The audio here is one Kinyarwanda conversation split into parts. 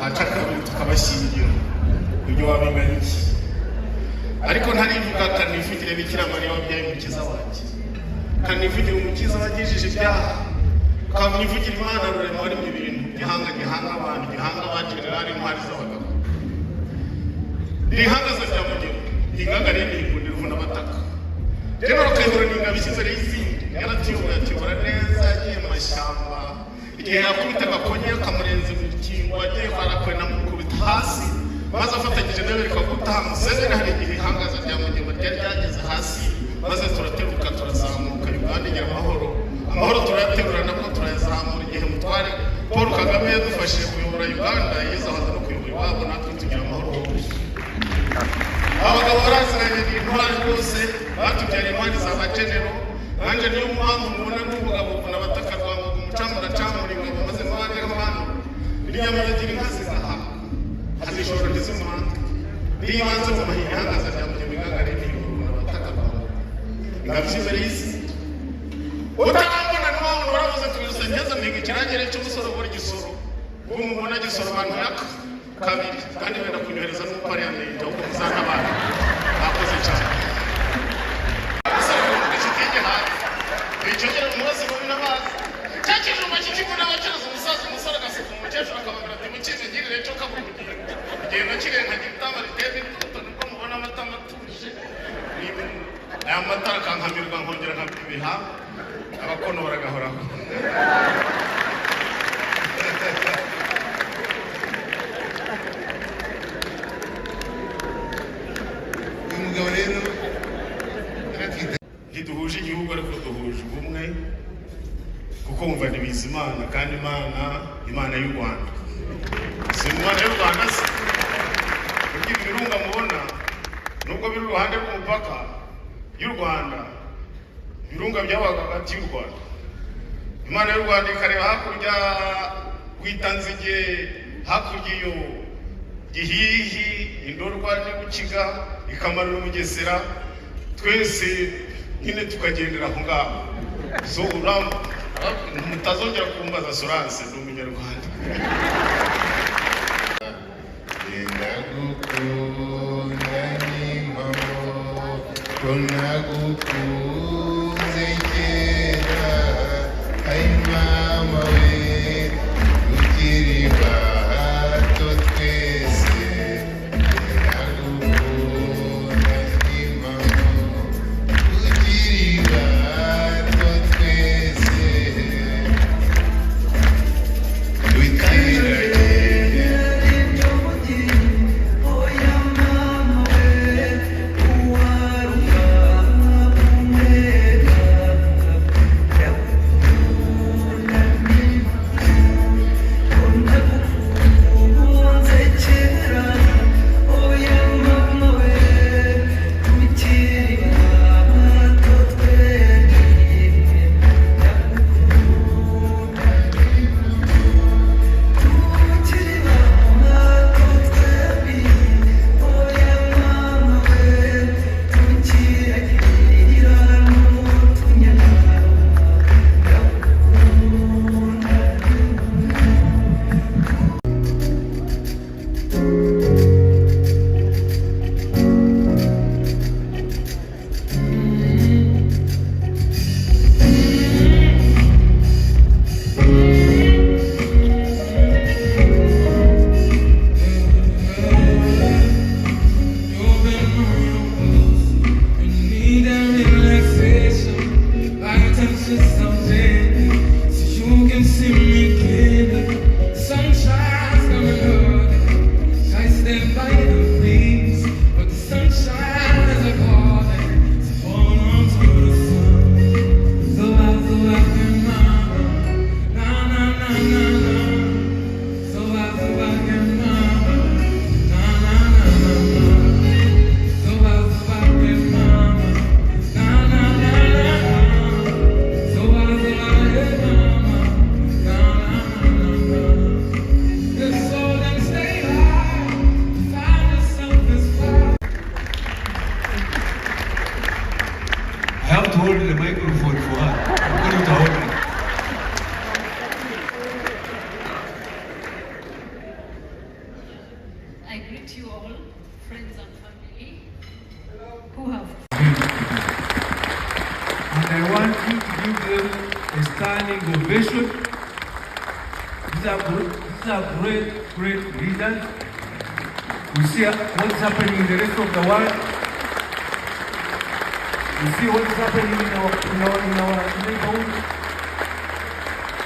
hacakabiri tukabashyingira ibyo wabimenya iki ariko ntarivuga kanivugire Bikira Mariya wabyaye umukiza wanjye kanivugire umukiza wagejeje ibyaha kanivugire Imana rurema wari mu bintu gihanga abantu gihanga abajenerali intwari z'abagabo rihangaza rya mugero inganga rero ikundira uvuna abataka General Kale n'ingabo ishyizere y'izindi yaratiyobora neza yagiye mu mashyamba igihe yakubitaga konye kamurenze mu kingo agiye kwarakwena mukubita hasi maze afatanyije nawe bikagutaha Museveni hari igihe ihangaza rya mugero ryari ryageze hasi maze turateruka turazamuka Uganda igira amahoro turayaterura nabwo turayazamura igihe mutware Paul Kagame yadufashije kuyobora Uganda yizahaza no kuyobora iwabo natwe tugira amahoro abagabo baraziranye n'intwari rwose batubyara intwari za General nanjye niyo mpamvu mubona n'ubugabo buvuna abataka rwambuga umucamura ingabo maze mubane nk'abantu iriya muyagira inka zizaha hazishobora ntizumuhanda niyo ibanze mu mahiri ihangaza rya mugero ingangare n'ibivuna abataka rwambuga ingabo ishize y'isi utarambona n'uwabona waravuze tubirusa ngeze mpiga ikirangire cy'umusoro buri gisoro umubona gisoro abantu yaka kabiri kandi wenda kunyohereza no parliament aho kuzana abantu bakoze cyane Icyo umubazi mu binabazi cyakije umakiki kuna bakiruza umusaza umusore agasuka umukecuru akababwira ati mukize ngirire cyo kabugiye genda kirenga gitamba ritebe nuko mubona amata matuje aya matara kankamirwa nkongera nkabiha abakono baragahoraho umugabo rero ntiduhuje igihugu ariko duhuje ubumwe kuko wumva ntibizi Imana kandi Imana y'u Rwanda si Imana y'u Rwanda se kuko ibirunga mubona nubwo biri uruhande rw'umupaka y'u Rwanda ibirunga byabaga hagati y'u Rwanda Imana y'u Rwanda ikareba hakurya Rwitanzige hakurya iyo Gihihi Indorwa n'Ubukiga ikamanura Umugesera twese nyine tukagendera aho ngaho so mutazongera kumbaza Sorance ni umunyarwanda ndagukunda n'impamo nagukunze kera ay mama we ukiri bato twese ndagukunda n'impamo ukiri bato twese witwiranye oya mama we uwaruka greet you all, friends and family, who have... And I want you to give them a standing ovation. These are great leaders. We see what's happening in the rest of the world. We see what's happening in our neighborhood.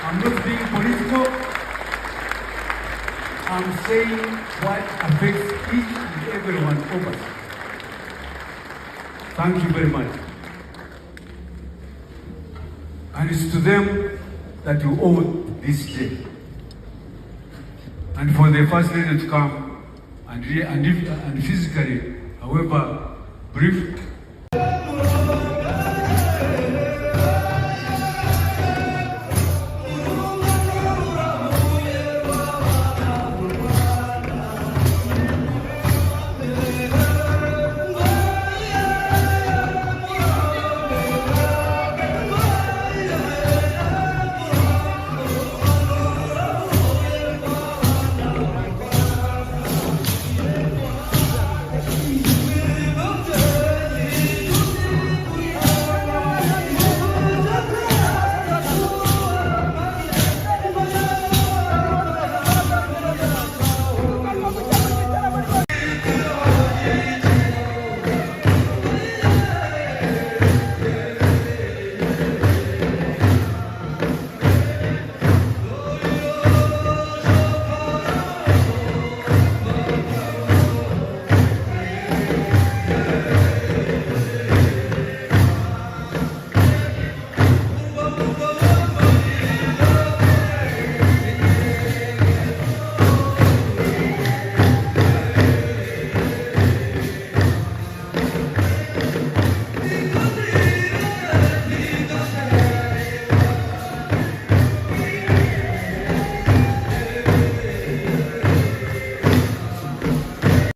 I'm not being political. I'm saying what affects each and every one of us. Thank you very much. And it's to them that you owe this day. And for the First Lady to come and physically, however brief,